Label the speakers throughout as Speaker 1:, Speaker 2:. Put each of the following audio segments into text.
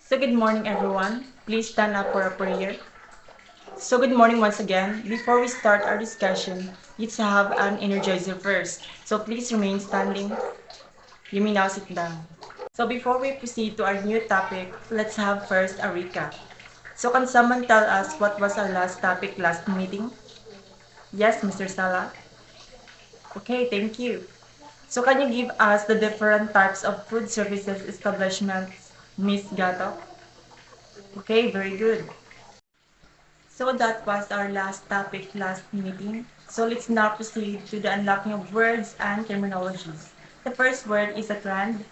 Speaker 1: So good morning everyone. Please stand up for a prayer. So good morning once again. Before we start our discussion, let's have an energizer first. So please remain standing. You may now sit down. So before we proceed to our new topic, let's have first a recap. So can someone tell us what was our last topic last meeting? Yes, Mr. Sala. Okay, thank you. So can you give us the different types of food services establishments, Miss Gato? Okay, very good. So that was our last topic last meeting. So let's now proceed to the unlocking of words and terminologies. The first word is a trend,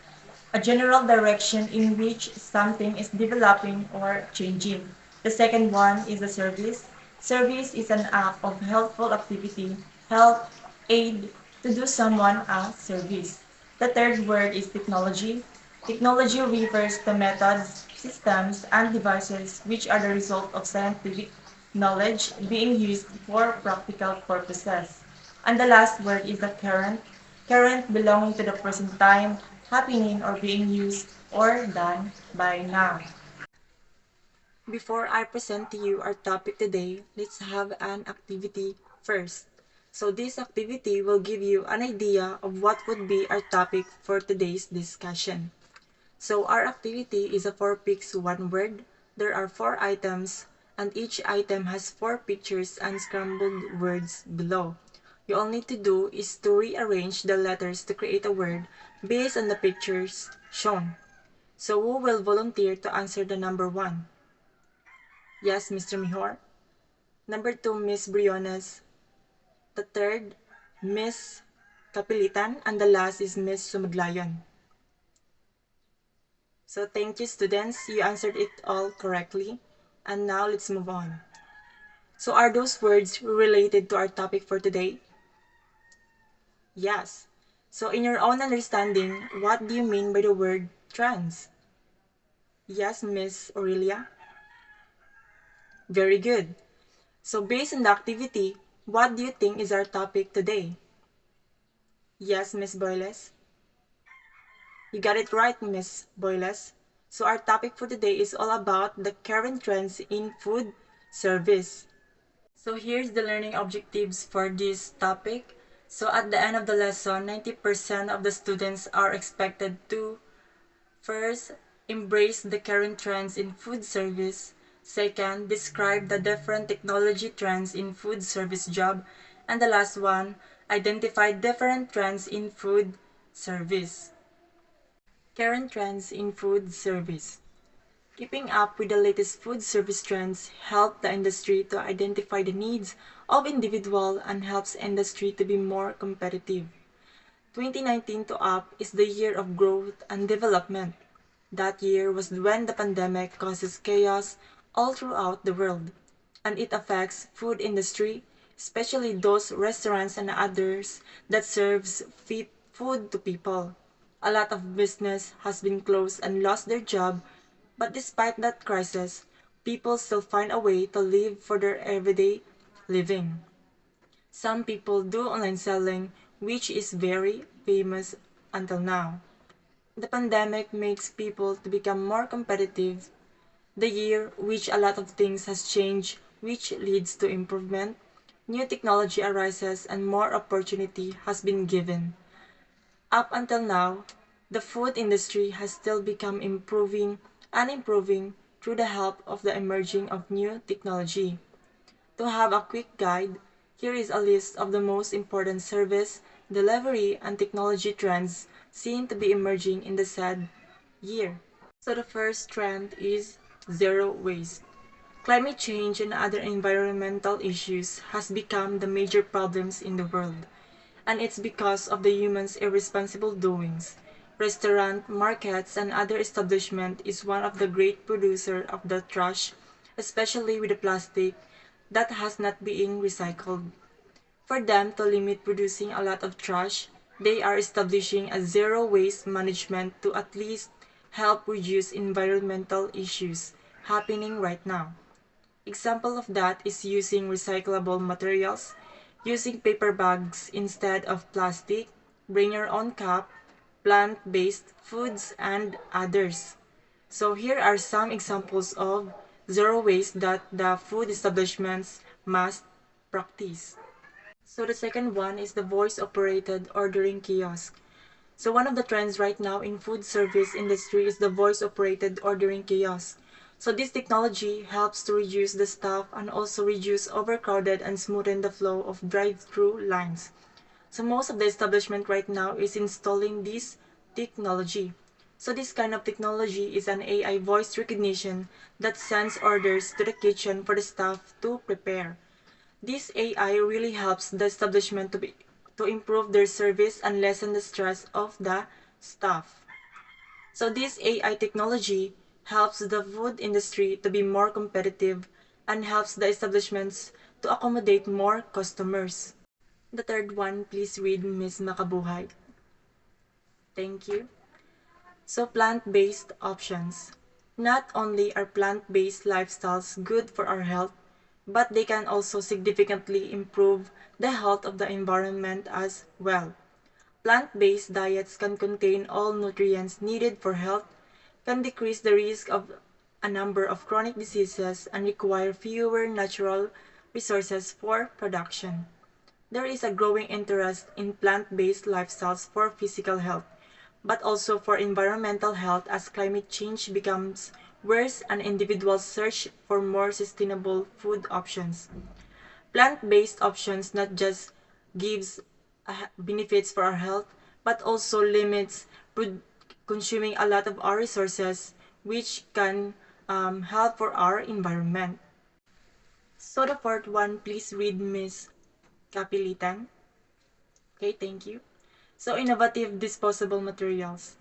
Speaker 1: a general direction in which something is developing or changing. The second one is a service. Service is an act of helpful activity, help, aid, to do someone a service. The third word is technology. Technology refers to methods, systems, and devices which are the result of scientific knowledge being used for practical purposes. And the last word is the current. Current belonging to the present time, happening or being used or done by now. Before I present to you our topic today, let's have an activity first. So this activity will give you an idea of what would be our topic for today's discussion. So our activity is a 4 picks 1 word. There are 4 items and each item has 4 pictures and scrambled words below. You all need to do is to rearrange the letters to create a word based on the pictures shown. So who will volunteer to answer the number 1? Yes, Mr. Mihor. Number 2, Miss Briones. The third, Miss Kapilitan. And the last is Miss Sumaglayon. So thank you, students. You answered it all correctly. And now let's move on. So are those words related to our topic for today? Yes. So in your own understanding, what do you mean by the word trans? Yes, Miss Aurelia? Very good. So based on the activity, what do you think is our topic today? Yes, Miss Boyles? You got it right, Miss Boyles. So our topic for today is all about the current trends in food service. So here's the learning objectives for this topic. So at the end of the lesson, 90% of the students are expected to first, embrace the current trends in food service. Second, describe the different technology trends in food service job. And the last one, identify different trends in food service. Current trends in food service. Keeping up with the latest food service trends helps the industry to identify the needs of individual and helps industry to be more competitive. 2019 to up is the year of growth and development. That year was when the pandemic causes chaos all throughout the world, and it affects food industry, especially those restaurants and others that serves food to people. A lot of business has been closed and lost their job, but despite that crisis, people still find a way to live for their everyday living. Some people do online selling, which is very famous until now. The pandemic makes people to become more competitive. The year which a lot of things has changed, which leads to improvement. New technology arises and more opportunity has been given. Up until now, the food industry has still become improving and improving through the help of the emerging of new technology. To have a quick guide, here is a list of the most important service, delivery, and technology trends seen to be emerging in the said year. So the first trend is zero waste. Climate change and other environmental issues has become the major problems in the world, and it's because of the humans' irresponsible doings. Restaurant, markets, and other establishment is one of the great producer of the trash, especially with the plastic that has not been recycled. For them to limit producing a lot of trash, they are establishing a zero waste management to at least help reduce environmental issues happening right now. Example of that is using recyclable materials, using paper bags instead of plastic, bring your own cup, plant-based foods, and others. So here are some examples of zero waste that the food establishments must practice. So the second one is the voice-operated ordering kiosk. So one of the trends right now in food service industry is the voice-operated ordering kiosk. So this technology helps to reduce the staff and also reduce overcrowded and smoothen the flow of drive-through lines. So most of the establishment right now is installing this technology. So this kind of technology is an AI voice recognition that sends orders to the kitchen for the staff to prepare. This AI really helps the establishment to improve their service and lessen the stress of the staff. So this AI technology helps the food industry to be more competitive and helps the establishments to accommodate more customers. The third one, please read Ms. Makabuhay. Thank you. So plant-based options. Not only are plant-based lifestyles good for our health, but they can also significantly improve the health of the environment as well. Plant-based diets can contain all nutrients needed for health, can decrease the risk of a number of chronic diseases, and require fewer natural resources for production. There is a growing interest in plant-based lifestyles for physical health, but also for environmental health as climate change becomes worse and individuals search for more sustainable food options. Plant-based options not just gives benefits for our health, but also limits consuming a lot of our resources, which can help for our environment. So the fourth one, please read Ms. Kapilitan. Okay, thank you. So innovative disposable materials.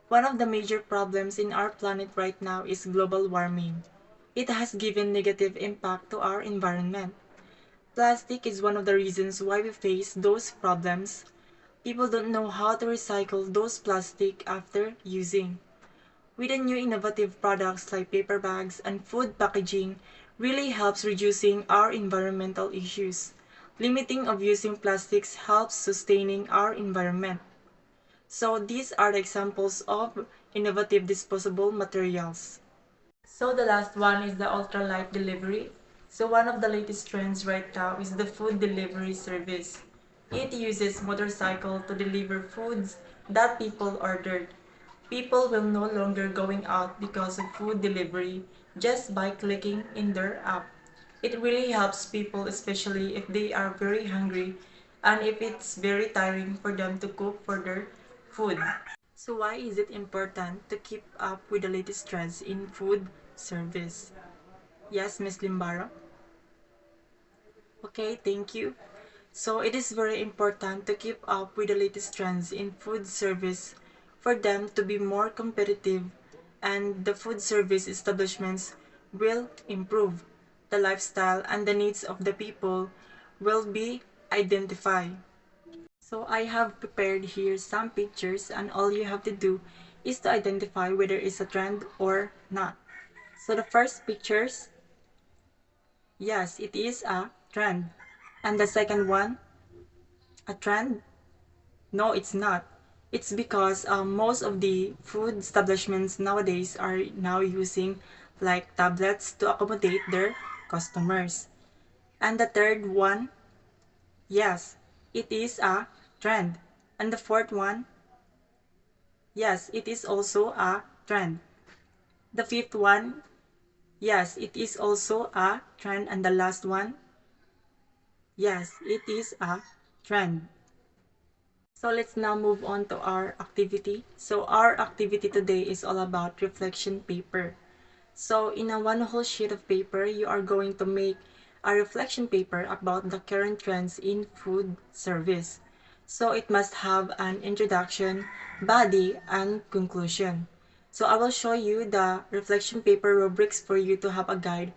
Speaker 1: One of the major problems in our planet right now is global warming. It has given negative impact to our environment. Plastic is one of the reasons why we face those problems. People don't know how to recycle those plastic after using. With the new innovative products like paper bags and food packaging really helps reducing our environmental issues. Limiting of using plastics helps sustaining our environment. So these are the examples of innovative disposable materials. So the last one is the ultralight delivery. So one of the latest trends right now is the food delivery service. It uses motorcycle to deliver foods that people ordered. People will no longer going out because of food delivery just by clicking in their app. It really helps people, especially if they are very hungry and if it's very tiring for them to cook for their food. So why is it important to keep up with the latest trends in food service? Yes, Ms. Limbaro? Okay, thank you. So it is very important to keep up with the latest trends in food service for them to be more competitive, and the food service establishments will improve. The lifestyle and the needs of the people will be identified. So I have prepared here some pictures, and all you have to do is to identify whether it's a trend or not. So the first pictures, yes, it is a trend. And the second one, a trend? No, it's not. It's because most of the food establishments nowadays are now using like tablets to accommodate their customers. And the third one, yes, it is a trend. And the fourth one, yes, it is also a trend. The fifth one, yes, it is also a trend. And the last one, yes, it is a trend. So let's now move on to our activity. So our activity today is all about reflection paper. So in a one whole sheet of paper, you are going to make a reflection paper about the current trends in food service. So it must have an introduction, body, and conclusion. So I will show you the reflection paper rubrics for you to have a guide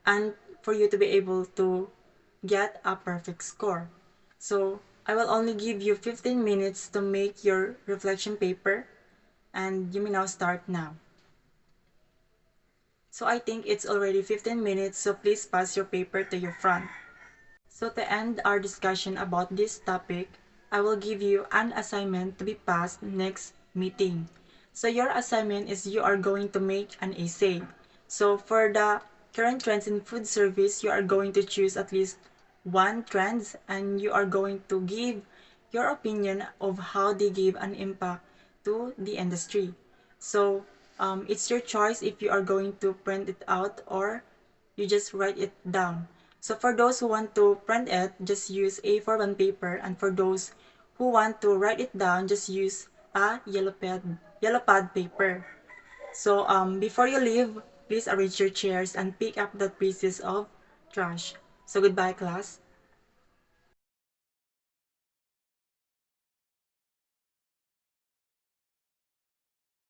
Speaker 1: and for you to be able to get a perfect score. So I will only give you 15 minutes to make your reflection paper, and you may now start now. So I think it's already 15 minutes, so please pass your paper to your front. So to end our discussion about this topic, I will give you an assignment to be passed next meeting. So your assignment is you are going to make an essay. So for the current trends in food service, you are going to choose at least one trends and you are going to give your opinion of how they give an impact to the industry. So it's your choice if you are going to print it out or you just write it down. So for those who want to print it, just use A4 bond paper, and for those who want to write it down, just use a yellow pad paper. So before you leave, please arrange your chairs and pick up that pieces of trash. So goodbye, class.